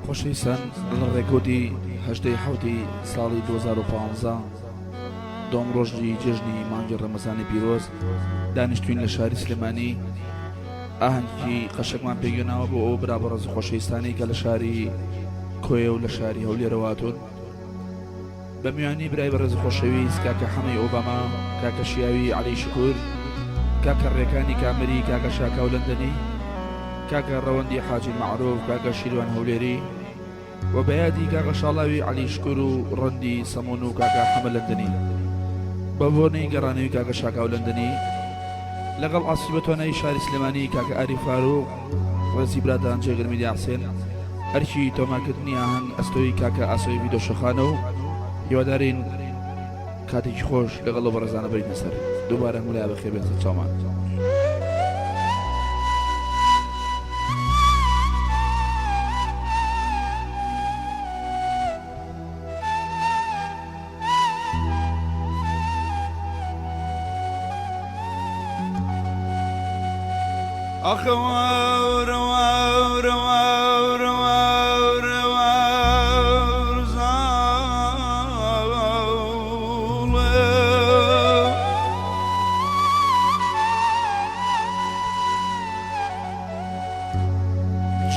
خۆشەویستان لە ڕێکۆتی هەژدەی حەوتی ساڵی 2015 دۆم ڕۆژی جێژنی مانگی ڕەمەزانی پیرۆز دانیشتوین لە شاری سلێمانی ئاهەنگی قەشەکمان پێگوێناوە بۆ ئەو برابەڕەز خۆشەویستانی کە لە شاری کۆیە و لە شاری هەولێرەواتون بە میوانی برای بەڕێز خۆشەویست کاکە حەمەی ئۆباما کاکە شیاوی عەلی شکور کاکە ڕێکانی کامەری کاکە شاکاو لەندەنی کاکە ڕەوەندی حاجی معروف کاکە شیروان هەولێری و بەیادی کاکە شاڵاوی عەلی شکور و ڕەندی سەمون و کاکە حەمە لەندەنی بە بۆنەی گەڕانەوەی کاکە شاکاو لەندەنی لەگەڵ عاسیبەتوانەی شاری سلێمانی کاکە ئاری فاروق ڕێزی برادان جێگەرمی حسێن هەرچی تۆمارکردنی ئاهەنگ ئەستۆی کاکە ئاسۆی ڤیدۆشەخانە و هیوادارین کاتێکی خۆش لەگەڵ بەڕێزانە بریتە سەر دووبارە مولای بەخێر بێنە چاومان. آخه وار وار وار وار وار زاوله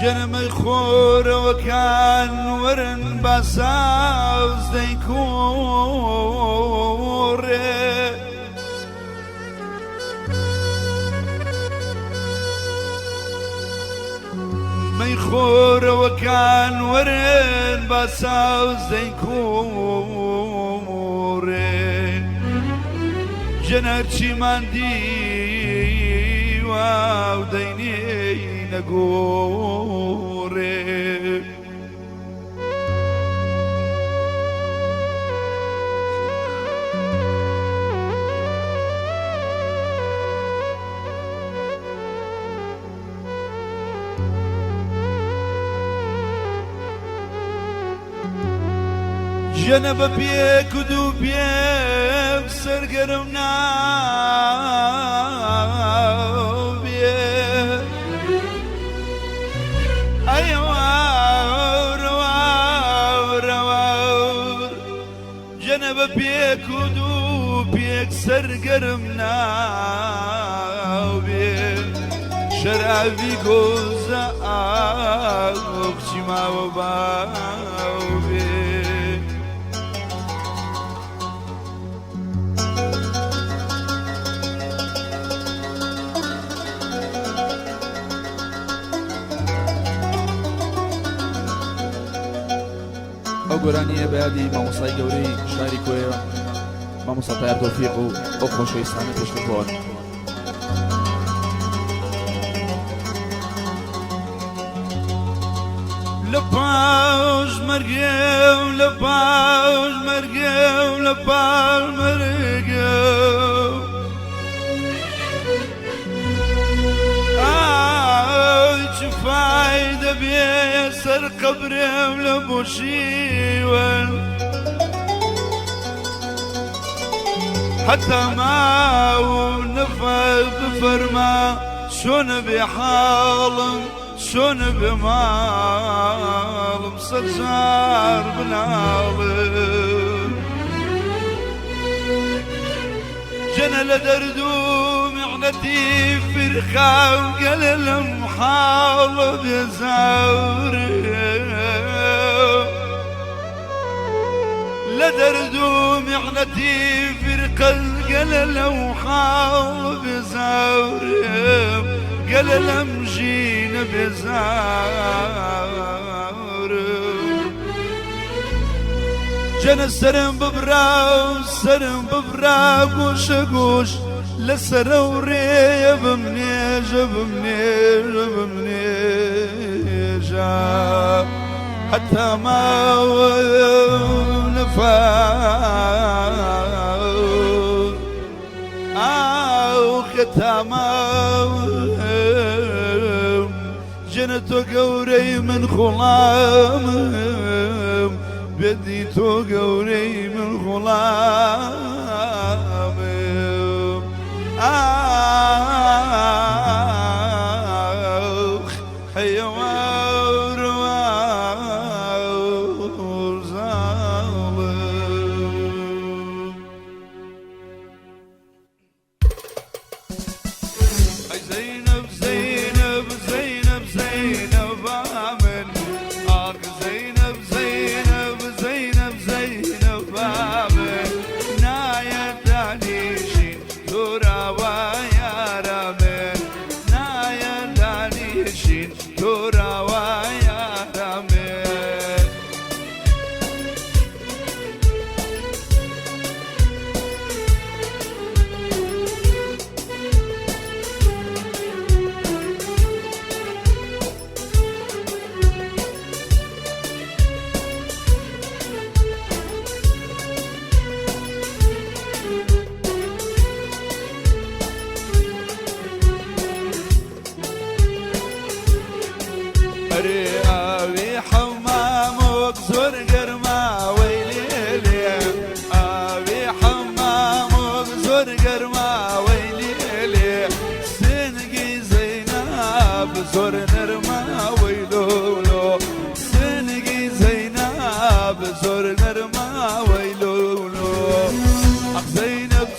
جنم خور وكان ورن بساوز ديكوري ميخور وكان ورن بساوز ديكوري جنرشي ماندي واو ديني نقوري جنب بيك ودو بيك سرقرم ناو بيك أيوار وار وار جنب بيك ودو بيك سرقرم ناو بيك شرابي قوزا أختي ما وباو بيك ئەو گۆرانیە بەیادی مامۆستای گەورەی شاری کۆیە مامۆستا تایار تۆفیق و ئەو خۆشەویستانە پێشکەوتووە لباش مرقو لباش مرقو لباش مرقو فايدة بيسر قبري ولبوشيوان حتى ما ونفذ بفرما شون بحالم شون بمالم سجار بنالم جنى لدردو معنتي فرخا وقال المحال بزاوري لدردو معنتي فرقا قال المحال بزاوري قال الامجين بزاوري جنى السرم ببراو السرم ببراو قوش قوش لسروري يا بمنيجة بمنيجة بمنيجة حتى ما نفاو أو ختاما جنتو قوري من خلام بدي تو قوري من خلام حيوان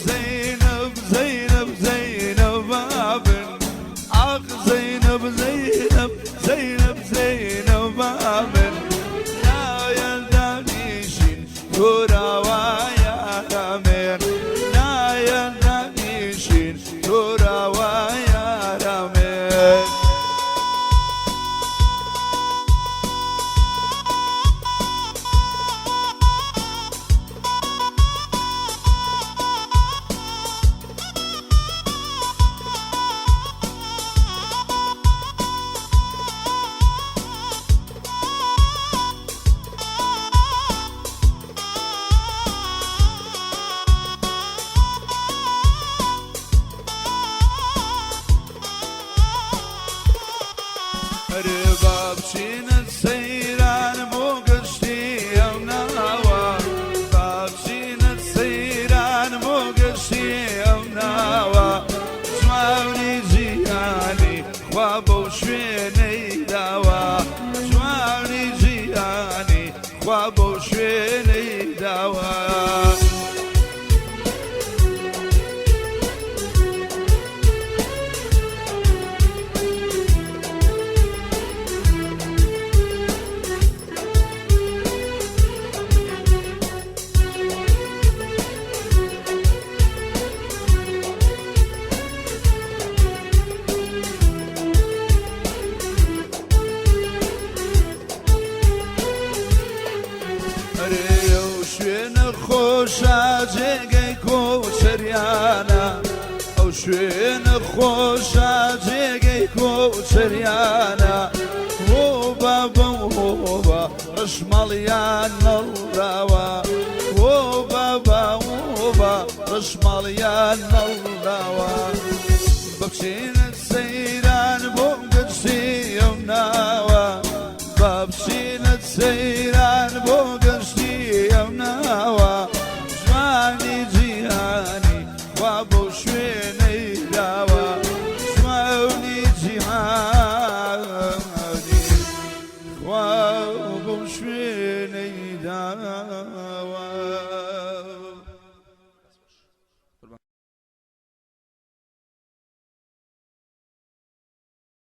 زينب زينب زينب بابن عق زينب زينب زينب زينب بابن لا يلدانيشين تراوى يا رامين لا يلدانيشين تراوى يا رامين بابشين السيران بو قشتي وناوى بابشين السيران بو قشتي وناوى جمعوني جياني خوابو شويني داوى جمعوني جياني خوابو شويني داوى خوشا جێگەی کۆچەریانە ئەو شوێنە خۆشا جێگەی کۆچەریانە هۆ بابە هۆبە ڕەشمەڵیان نەڵراوە هۆ بابە هۆبە ڕەشمەڵیان نەڵراوە بەچینە سەیران بۆ گەشتی ئەو ناوە بەچینە سەیران بۆ گەشتی ئەو ناوە جوانی جیهانی خوا بۆ شوێنەی داوە جوانی جیهانی خوا بۆ شوێنەی داوە